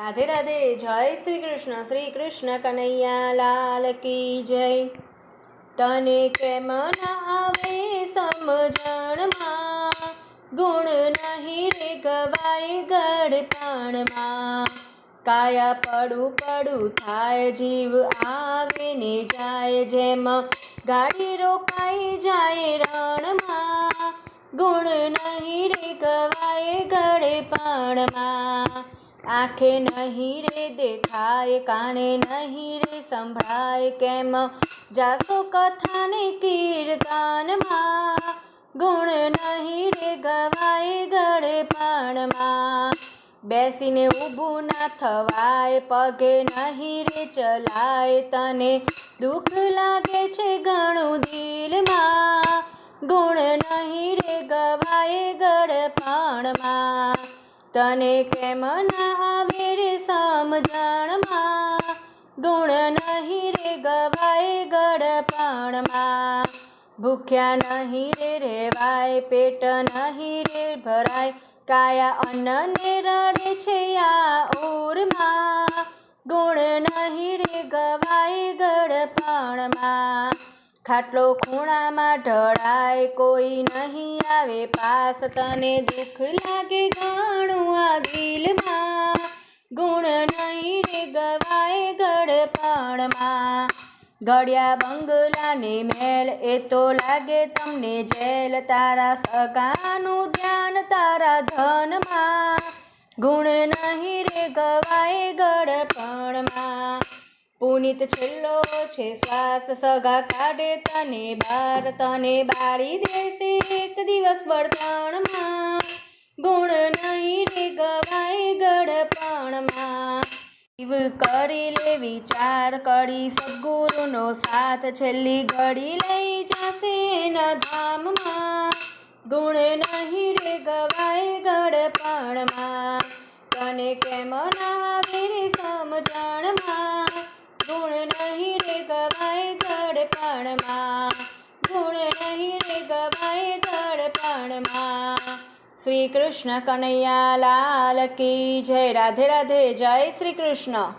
राधे राधे। जय श्री कृष्ण कन्हैया लाल की जय। तने केम न आवे समझणमां, गुण नहीं रे गवाय गड़पणमां। काया पड़ू पड़ू थाय जीव आवे ने जाय, जेम गाड़ी रोकाई जाय रणमां। गुण नहीं रे गवाय गड़पणमां। आँखे नहीं रे देखाय, काने नहीं रे संभळाय, केम जासो कथा ने कीर्तन मां। गुण नहीं रे गवाय गड़पणमां। बेसीने ऊभું ना थवाय, पगे नहीं रे चलाय, तने दुख लागे छे घणું दिलमां। गुण नहीं रे गवाय गड़पणमां। तने केम ना आवे रे समझणमां, गुण नहीं रे गवाय गड़पणमां। भूख्या नहीं रे रेवाय, पेट नहीं रे भराय, काया अन्न ने रड़े छे आऊરમાં। गुण नहीं रे गवाय गड़पणमां। खाटलो खूणामां ढळाय, कोई नहीं आवे पास, तने दुख लागे घणું आ दिलमां। गुण नहीं रे गवाय गड़पणमां। घड़िया बंगला ने मेल, ए तो लागे तमने जेल, तारा सगानुं ध्यान तारा धनमा। गुण नहीं रे गवाय गड़पणमां। पुनीत छेल्लो छे श्वास, सगा काढे तने बार, तने बाળી देशे एक दिवस बળતણમાં। गुण नहीं रे गवाय गड़पणमां। जीव करी ले विचार, कड़ी सद्गुरुनो साथ, छेल्ली घड़ी लई जाशे एना धाममां। गुण नहीं रे गवाय गड़पणमां। तने केम ना आवे रे समझणमां, गुण नहीं रे गवाय गड़पणमां। गुण नहीं रे गवाय गड़पणमां। श्री कृष्ण कन्हैया लाल की जय। राधे राधे। जय श्री कृष्ण।